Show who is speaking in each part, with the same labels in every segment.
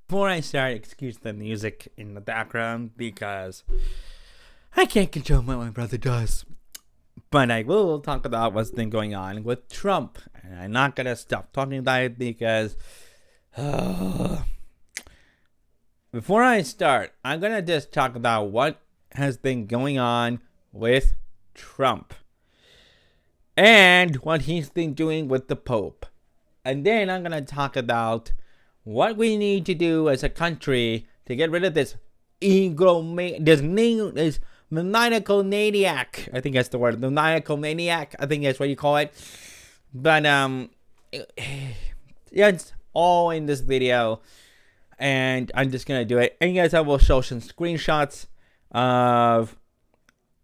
Speaker 1: Before I start, excuse the music in the background because I can't control what my brother does. But I will talk about what's been going on with Trump. And I'm not going to stop talking about it because before I start, I'm going to just talk about what has been going on with Trump and what he's been doing with the Pope. And then I'm going to talk about what we need to do as a country to get rid of this maniacal maniac. I think that's the word. The maniacal maniac. I think that's what you call it. But it's all in this video, and I'm just gonna do it. And you guys, I will show some screenshots of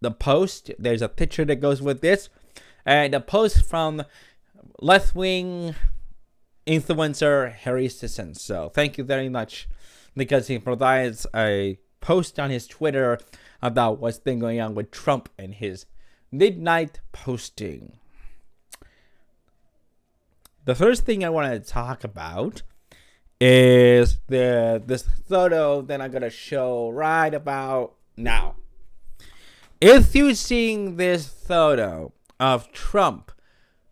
Speaker 1: the post. There's a picture that goes with this, and the post from left-wing influencer Harry Sisson. So thank you very much, because he provides a post on his Twitter about what's been going on with Trump and his midnight posting. The first thing I want to talk about is this photo that I'm gonna show right about now. If you're seeing this photo of Trump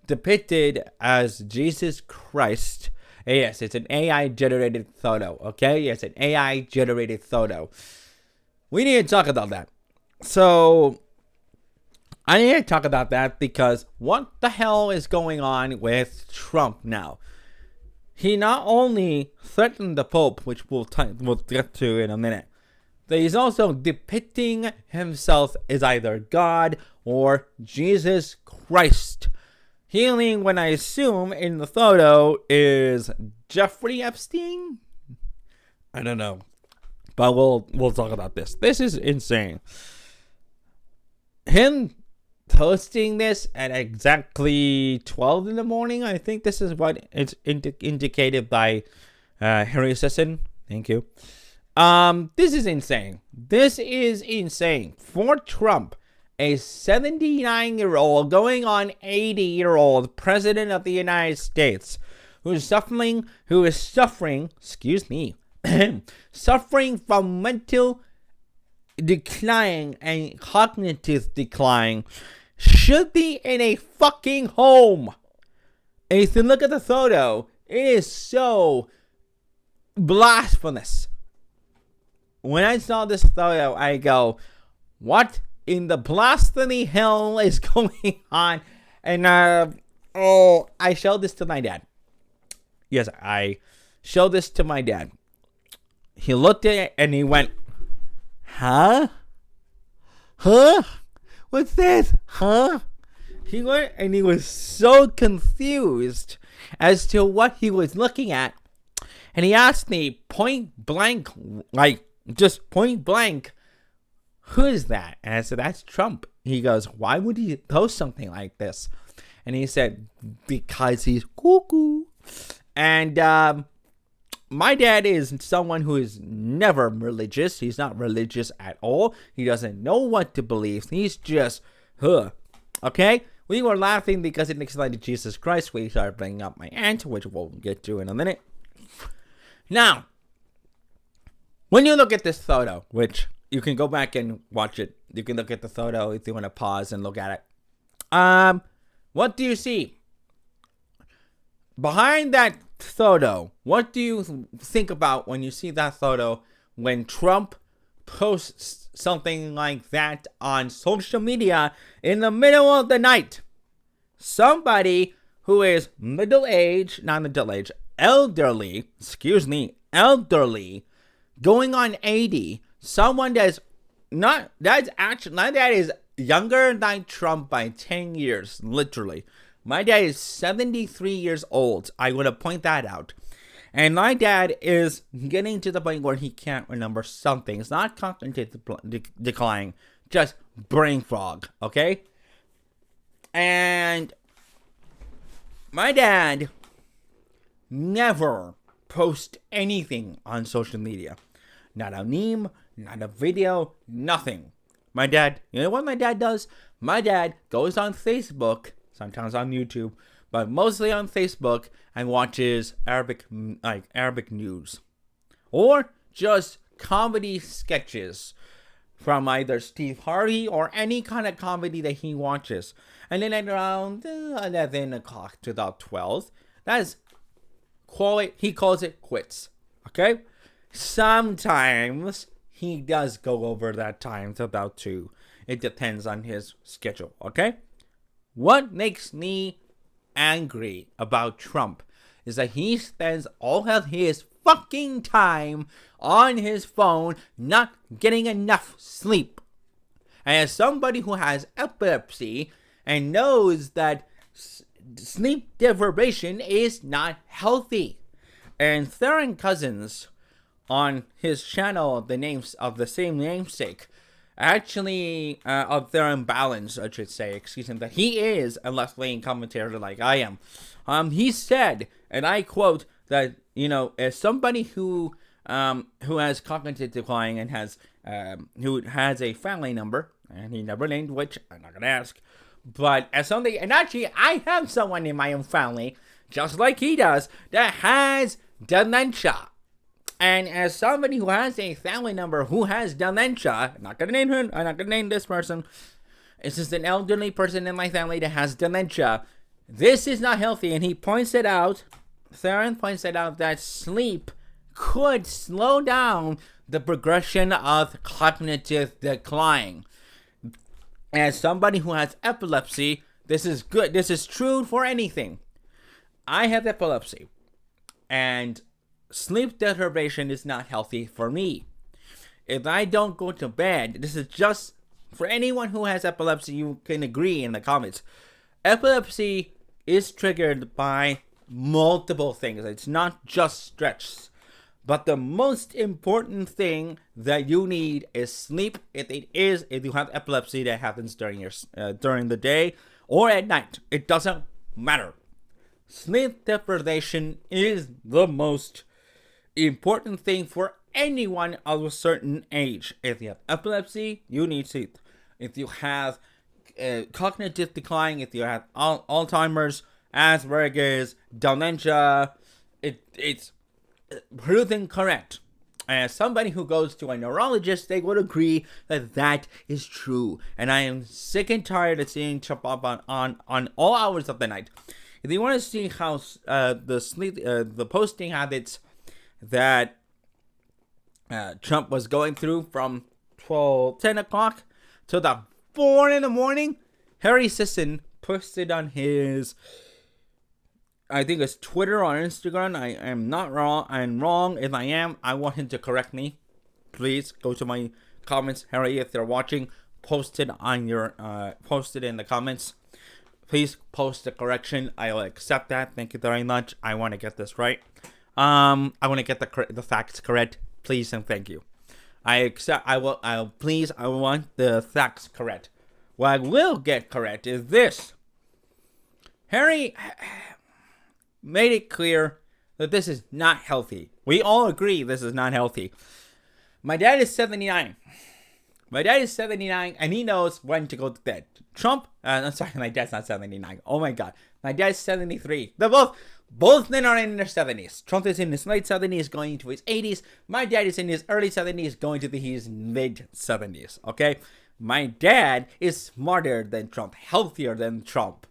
Speaker 1: depicted as Jesus Christ, yes, it's an AI generated photo, okay? Yes, an AI generated photo. We need to talk about that. So, I need to talk about that because what the hell is going on with Trump now? He not only threatened the Pope, which we'll get to in a minute, but he's also depicting himself as either God or Jesus Christ. Healing, when I assume in the photo, is Jeffrey Epstein? I don't know. But we'll talk about this. This is insane. Him posting this at exactly 12 in the morning. I think this is what it's indicated by Harry Sisson. Thank you. This is insane. This is insane. For Trump, a 79-year-old going on 80-year-old president of the United States who is suffering, suffering from mental decline and cognitive decline, should be in a fucking home. And if you look at the photo, it is so blasphemous. When I saw this photo, I go, what in the blasphemy hell is going on? And I showed this to my dad. Yes, I showed this to my dad. He looked at it and he went, huh? What's this? He went and he was so confused as to what he was looking at. And he asked me point blank, who is that? And I said, that's Trump. He goes, why would he post something like this? And he said, because he's cuckoo. And my dad is someone who is never religious. He's not religious at all. He doesn't know what to believe. He's just, okay? We were laughing because it looks like Jesus Christ. We started bringing up my aunt, which we'll get to in a minute. Now, when you look at this photo, which you can go back and watch it. You can look at the photo if you want to pause and look at it. What do you see? Behind that photo, what do you think about when you see that photo when Trump posts something like that on social media in the middle of the night? Somebody who is elderly, going on 80, someone that is younger than Trump by 10 years, literally. My dad is 73 years old. I want to point that out. And my dad is getting to the point where he can't remember something. It's not cognitive decline, just brain fog, okay? And my dad never posts anything on social media. Not a meme, not a video, nothing. My dad, you know what my dad does? My dad goes on Facebook, sometimes on YouTube, but mostly on Facebook, and watches Arabic news. or just comedy sketches from either Steve Harvey or any kind of comedy that he watches. And then at around 11 o'clock to about 12, he calls it quits. Okay? Sometimes he does go over that time to about 2. It depends on his schedule. Okay? What makes me angry about Trump is that he spends all of his fucking time on his phone, not getting enough sleep. And as somebody who has epilepsy and knows that sleep deprivation is not healthy, and Theron Cousins on his channel, the names of the same namesake, actually of Theron Balance, I should say, excuse him, that he is a left-wing commentator like I am. He said, and I quote, that, as somebody who has cognitive decline and who has a family number, and he never named which, I'm not gonna ask, but as somebody, and actually I have someone in my own family, just like he does, that has dementia. And as somebody who has a family member who has dementia, I'm not gonna name him, I'm not gonna name this person, it's just an elderly person in my family that has dementia. This is not healthy, and he points it out. Theron points it out that sleep could slow down the progression of cognitive decline. As somebody who has epilepsy, this is good. This is true for anything. I have epilepsy, and sleep deprivation is not healthy for me. If I don't go to bed, this is just for anyone who has epilepsy, you can agree in the comments. Epilepsy is triggered by multiple things. It's not just stress. But the most important thing that you need is sleep. If you have epilepsy that happens during the day or at night, it doesn't matter. Sleep deprivation is the most important thing for anyone of a certain age. If you have epilepsy, you need sleep. If you have cognitive decline, if you have Alzheimer's, Asperger's, dementia, it's proven correct. As somebody who goes to a neurologist, they would agree that that is true. And I am sick and tired of seeing Trump up on all hours of the night. If you want to see how the posting habits that Trump was going through from 10 o'clock to the 4 in the morning, Harry Sisson posted on his, I think it's Twitter or Instagram. I am not wrong. I'm wrong. If I am, I want him to correct me. Please go to my comments, Harry. If you're watching, post it in the comments. Please post the correction. I will accept that. Thank you very much. I want to get this right. I want to get the facts correct. Please and thank you. I want the facts correct. What I will get correct is this. Harry made it clear that this is not healthy. We all agree this is not healthy. My dad is 79. And he knows when to go to bed. Trump, I'm sorry, my dad's not 79. Oh my God. My dad's 73. They're both men are in their 70s. Trump is in his late 70s, going into his 80s. My dad is in his early 70s, going to his mid 70s. Okay? My dad is smarter than Trump, healthier than Trump.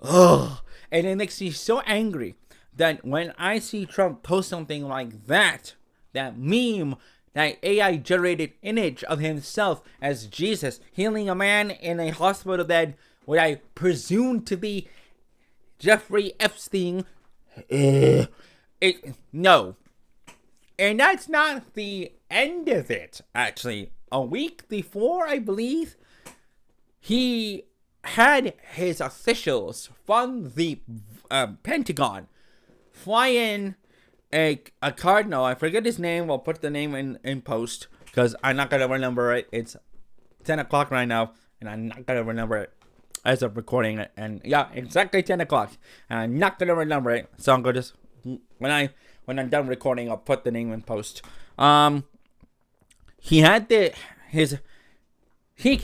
Speaker 1: Ugh. And it makes me so angry that when I see Trump post something like that meme, that AI generated image of himself as Jesus healing a man in a hospital bed, what I presume to be Jeffrey Epstein. No. And that's not the end of it, actually. A week before, I believe, he had his officials from the Pentagon fly in a cardinal. I forget his name. I'll put the name in post because I'm not going to remember it. It's 10 o'clock right now, and I'm not going to remember it as of recording it. And yeah, exactly 10 o'clock. And I'm not going to remember it. So I'm going to just, when I'm done recording, I'll put the name in post. He had he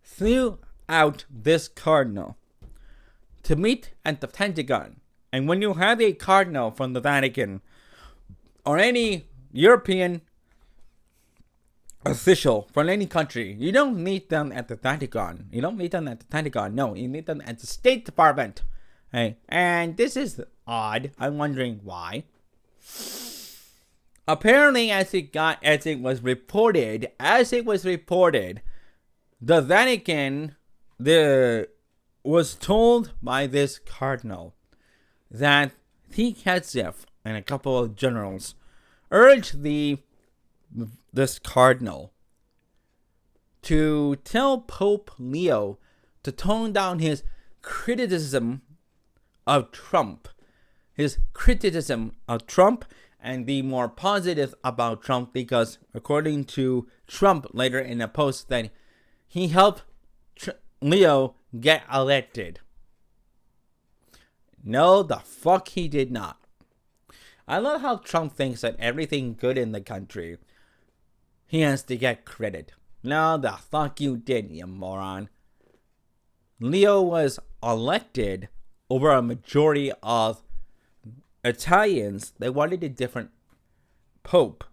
Speaker 1: flew out this cardinal to meet at the Pentagon. And when you have a cardinal from the Vatican or any European official from any country, you don't meet them at the Vatican. You don't meet them at the Vatican. No, you meet them at the State Department. Okay? And this is odd. I'm wondering why. Apparently, as it was reported, the Vatican was told by this cardinal that Tkatzev and a couple of generals urged this cardinal to tell Pope Leo to tone down his criticism of Trump. And be more positive about Trump, because according to Trump later in a post, that he helped Leo get elected. No, the fuck he did not. I love how Trump thinks that everything good in the country, he has to get credit. No, the fuck you did, you moron. Leo was elected over a majority of Italians. They wanted a different pope,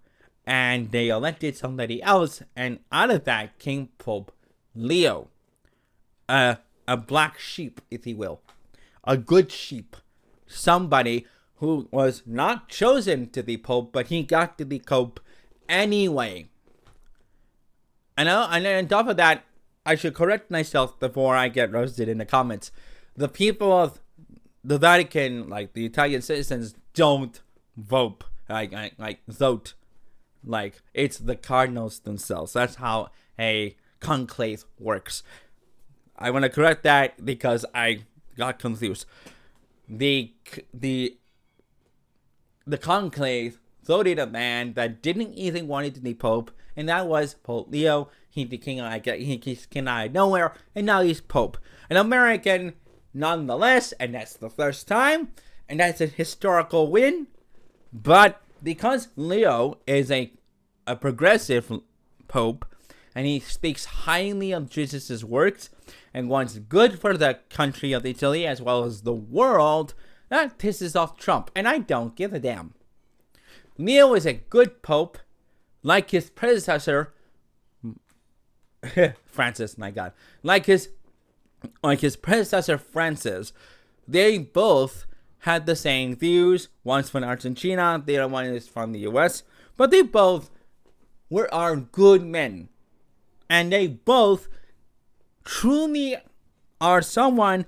Speaker 1: and they elected somebody else, and out of that came Pope Leo. A black sheep, if you will. A good sheep. Somebody who was not chosen to be pope, but he got to be pope anyway. And on top of that, I should correct myself before I get roasted in the comments. The people of the Vatican, like the Italian citizens, don't vote. Vote. Like, it's the cardinals themselves. That's how a conclave works. I want to correct that because I got confused. The conclave voted a man that didn't even want to be pope, and that was Pope Leo. He came out of nowhere, and now he's pope. An American, nonetheless, and that's the first time, and that's a historical win. But because Leo is a progressive pope, and he speaks highly of Jesus' works and wants good for the country of Italy as well as the world, that pisses off Trump, and I don't give a damn. Leo is a good pope, like his predecessor, Francis, my God. Like his predecessor, Francis. They both had the same views. One's from Argentina, the other one is from the US. But they both are good men. And they both truly are someone,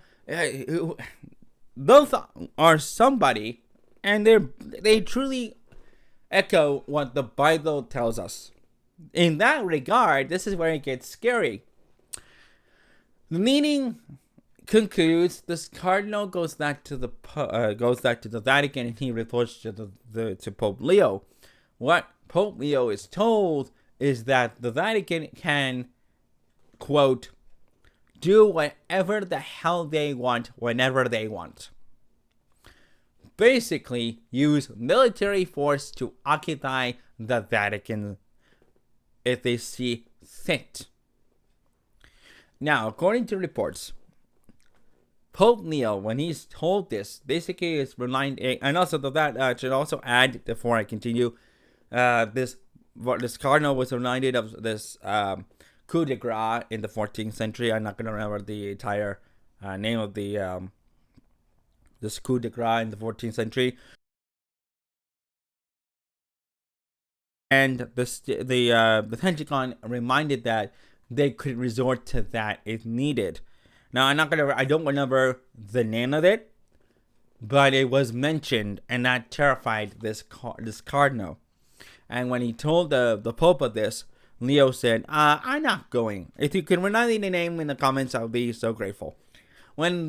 Speaker 1: both are somebody, and they truly echo what the Bible tells us. In that regard, this is where it gets scary. The meeting concludes. This cardinal goes back to the Vatican, and he reports to Pope Leo. What Pope Leo is told is that the Vatican can, quote, do whatever the hell they want whenever they want. Basically, use military force to occupy the Vatican if they see fit. Now, according to reports, Pope Leo, when he's told this, basically is reminding, and also that should also add, before I continue, this cardinal was reminded of this coup de grace in the 14th century. I'm not going to remember the entire name of this coup de grace in the 14th century. And the Pentagon reminded that they could resort to that if needed. Now, I don't remember the name of it, but it was mentioned, and that terrified this cardinal. And when he told the Pope of this, Leo said, I'm not going. If you can remind me the name in the comments, I'll be so grateful. When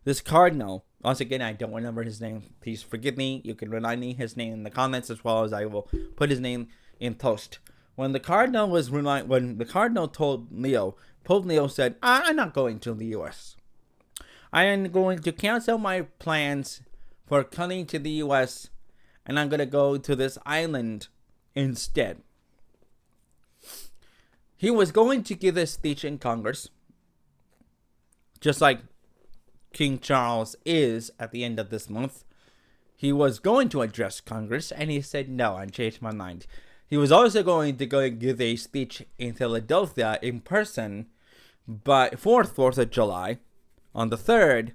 Speaker 1: this cardinal, once again, I don't remember his name. Please forgive me. You can remind me his name in the comments, as well as I will put his name in post. When the cardinal told Leo, Pope Leo said, I'm not going to the U.S. I am going to cancel my plans for coming to the U.S., and I'm going to go to this island instead. He was going to give a speech in Congress, just like King Charles is at the end of this month. he was going to address Congress, and he said no and changed my mind. He was also going to go and give a speech in Philadelphia in person, but for 4th of July, on the 3rd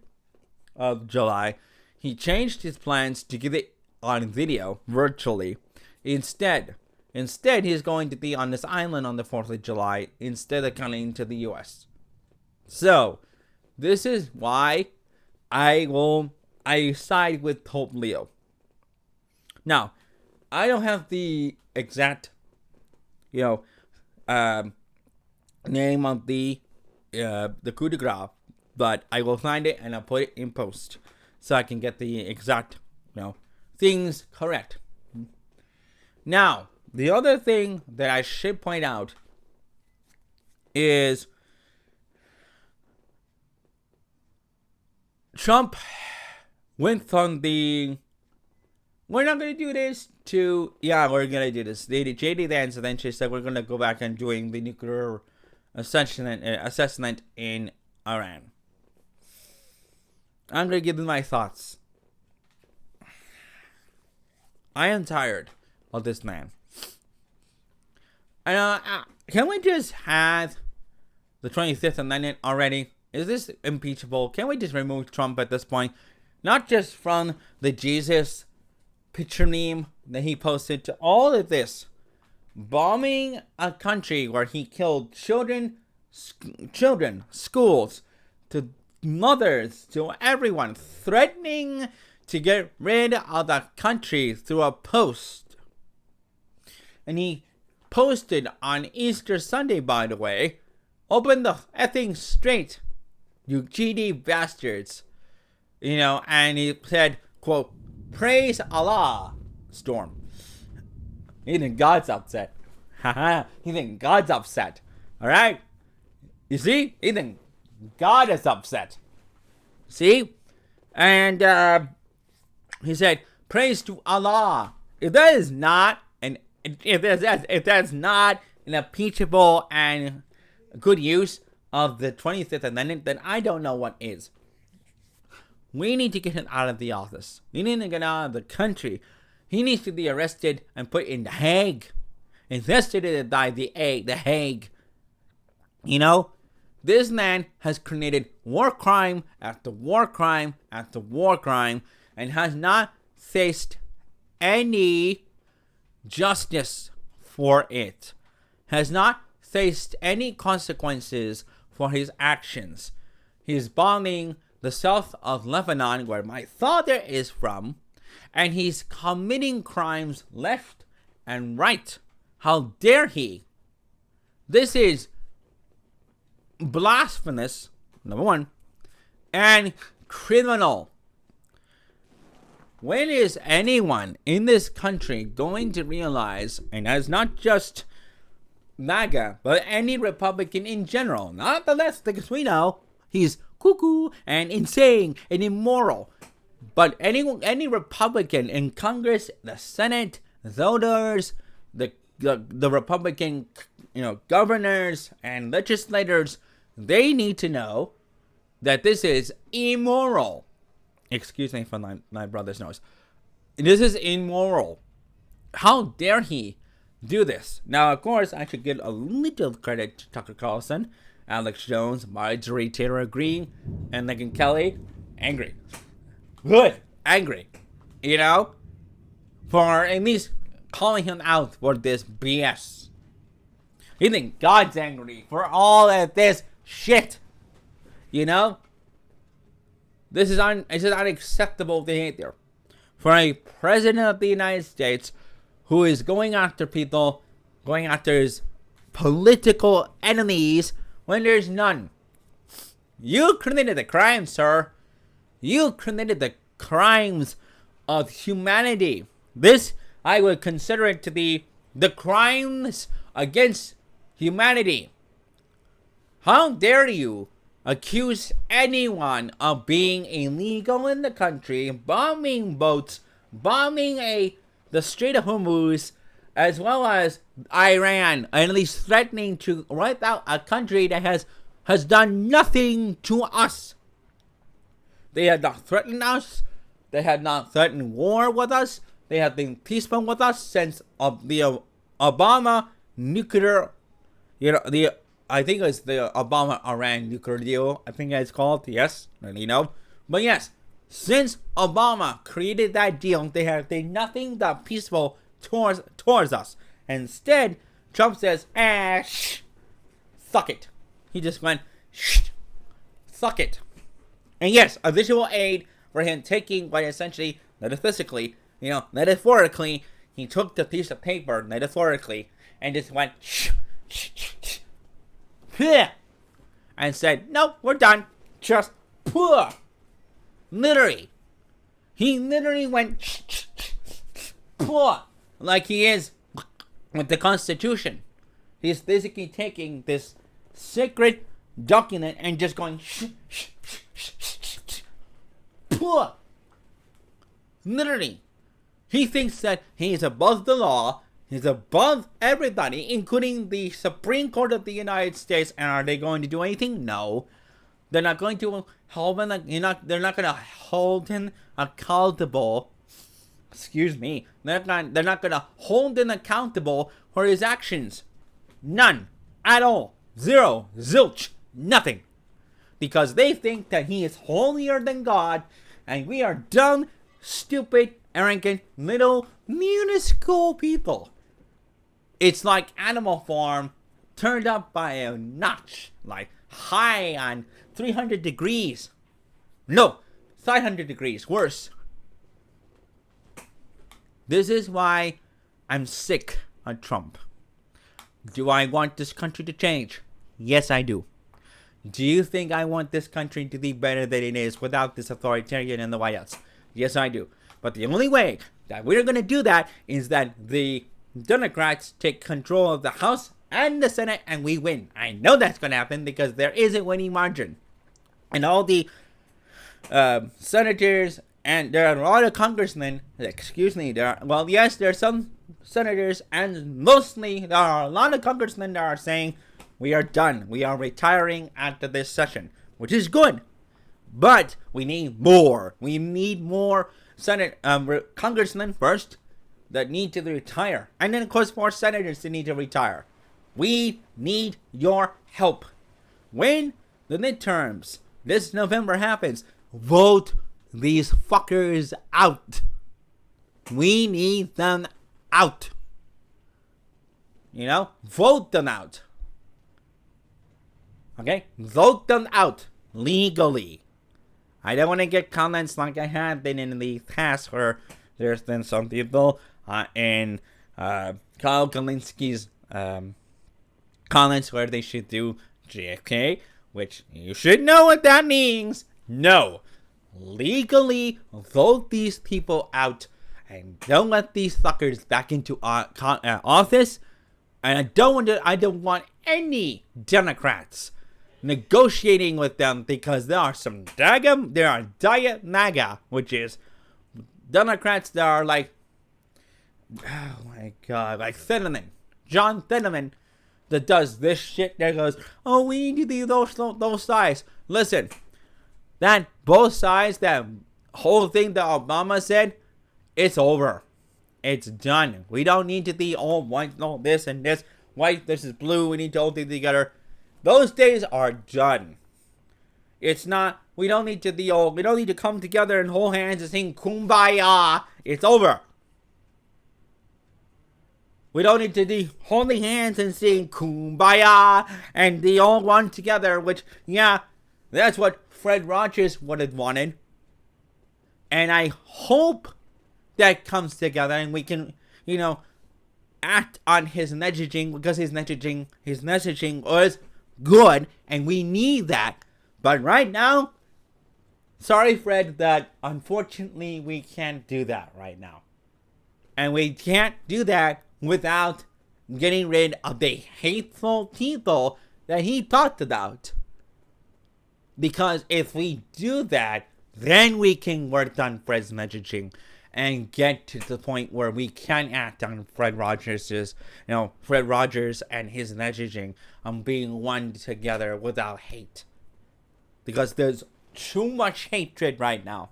Speaker 1: of July, he changed his plans to give it on video, virtually. Instead, he's going to be on this island on the 4th of July instead of coming to the U.S. So, this is why I side with Pope Leo. Now, I don't have the exact, name of the coup de grace, but I will find it and I'll put it in post so I can get the exact, things correct. Now, the other thing that I should point out is Trump went from the we're not going to do this to we're going to do this. JD Vance eventually said we're going to go back and doing the nuclear assessment in Iran. I'm going to give you my thoughts. I am tired of this man. Can we just have the 25th Amendment already? Is this impeachable? Can we just remove Trump at this point? Not just from the Jesus picture meme that he posted to all of this. Bombing a country where he killed children, schools, to mothers, to everyone, threatening to get rid of the country through a post. And he posted on Easter Sunday, by the way, open the effing straight, you GD bastards. And he said, quote, praise Allah, storm. He think God's upset. He think God's upset. Alright? You see? He think God is upset. See? And he said, praise to Allah. If that is not an impeachable and good use of the 25th Amendment, then I don't know what is. We need to get him out of the office. We need to get out of the country. He needs to be arrested and put in the Hague. Investigated by the Hague. This man has committed war crime after war crime after war crime and has not faced any justice for it. Has not faced any consequences for his actions. He is bombing the south of Lebanon, where my father is from, and he's committing crimes left and right. How dare he? This is blasphemous, number one, and criminal. When is anyone in this country going to realize, and that's not just MAGA, but any Republican in general, not the left, because we know he's cuckoo and insane and immoral, but any Republican in Congress, the Senate, voters, the Republican governors and legislators, they need to know that this is immoral. Excuse me for my brother's nose. This is immoral. How dare he do this? Now, of course, I should give a little credit to Tucker Carlson, Alex Jones, Marjorie Taylor Greene, and Megyn Kelly. Angry. Good. Angry. For at least calling him out for this BS. You think God's angry for all of this shit. This is unacceptable behavior for a president of the United States who is going after people, going after his political enemies when there's none. You committed the crime, sir. You committed the crimes of humanity. This, I would consider it to be the crimes against humanity. How dare you accuse anyone of being illegal in the country, bombing boats, bombing the Strait of Hormuz, as well as Iran, at least threatening to wipe out a country that has done nothing to us. They have not threatened us They had not threatened war with us. They have been peaceful with us since the Obama nuclear, I think it's the Obama-Iran nuclear deal. I think it's called. Yes, But yes, since Obama created that deal, they have been nothing but peaceful towards us. Instead, Trump says, suck it. He just went, suck it. And yes, a visual aid for him taking what essentially, metaphysically, metaphorically, he took the piece of paper, metaphorically, and just went, and said, no, we're done. Just, literally. He literally went, like he is with the Constitution. He's basically taking this sacred document and just going, literally. He thinks that he's above the law. He's above everybody, including the Supreme Court of the United States. And are they going to do anything? No. They're not going to hold him. They're not going to hold him accountable. Excuse me. They're not going to hold him accountable for his actions. None. At all. Zero. Zilch. Nothing. Because they think that he is holier than God. And we are dumb, stupid, arrogant, little, minuscule people. It's like Animal Farm turned up by a notch. Like high on 300 degrees. No, 500 degrees. Worse. This is why I'm sick of Trump. Do I want this country to change? Yes, I do. Do you think I want this country to be better than it is without this authoritarian in the White House? Yes, I do. But the only way that we're going to do that is that the Democrats take control of the House and the Senate and we win. I know that's going to happen because there is a winning margin. And all the senators, and there are a lot of congressmen, there are some senators, and mostly there are a lot of congressmen that are saying, we are done. We are retiring after this session, which is good. But we need more. We need more congressmen first that need to retire. And then, of course, more senators that need to retire. We need your help. When the midterms this November happens, vote these fuckers out. We need them out. Vote them out. Okay? Vote them out legally. I don't want to get comments like I have been in the past where there's been some people in Kyle Kalinski's comments where they should do JFK, which you should know what that means. No. Legally vote these people out and don't let these fuckers back into office. And I don't want any Democrats negotiating with them because there are Diet MAGA, which is Democrats that are like, oh my god, like John Fetterman, that does this shit that goes, oh, we need to be those sides. Listen, that both sides, that whole thing that Obama said, it's over. It's done. We don't need to be all white, no, this and this, white, this is blue, we need to all be together. Those days are done. It's not, we don't need to come together and hold hands and sing Kumbaya. It's over. We don't need to be holding hands and sing Kumbaya and be all one together, which, yeah, that's what Fred Rogers would have wanted. And I hope that comes together and we can, act on his messaging, because his messaging was good and we need that. But right now, sorry, Fred, that unfortunately we can't do that right now. And we can't do that without getting rid of the hateful people that he talked about. Because if we do that, then we can work on Fred's messaging and get to the point where we can act on Fred Rogers and his messaging on being one together without hate. Because there's too much hatred right now.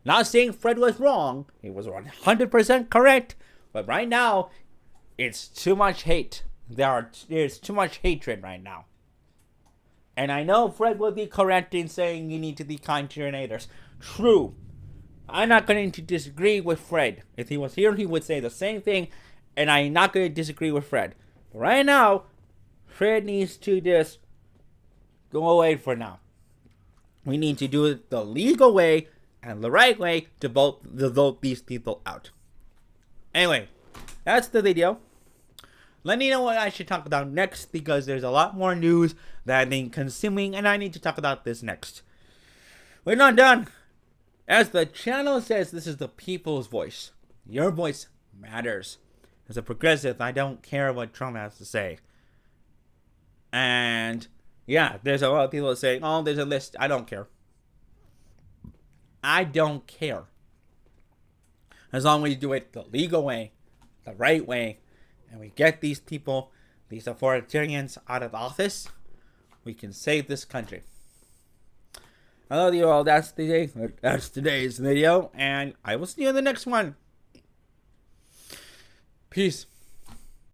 Speaker 1: Not saying Fred was wrong. He was 100% correct. But right now, it's too much hate. There's too much hatred right now. And I know Fred will be correct in saying you need to be kind to your neighbors. True. I'm not going to disagree with Fred. If he was here, he would say the same thing. And I'm not going to disagree with Fred. But right now, Fred needs to just go away for now. We need to do it the legal way and the right way to vote these people out. Anyway, that's the video. Let me know what I should talk about next, because there's a lot more news that I've been consuming, and I need to talk about this next. We're not done. As the channel says, this is the people's voice. Your voice matters. As a progressive, I don't care what Trump has to say. And yeah, there's a lot of people that say, oh, there's a list. I don't care. I don't care. As long as we do it the legal way, the right way, and we get these people, these authoritarians out of office, we can save this country. I love you all. That's today's video, and I will see you in the next one. Peace.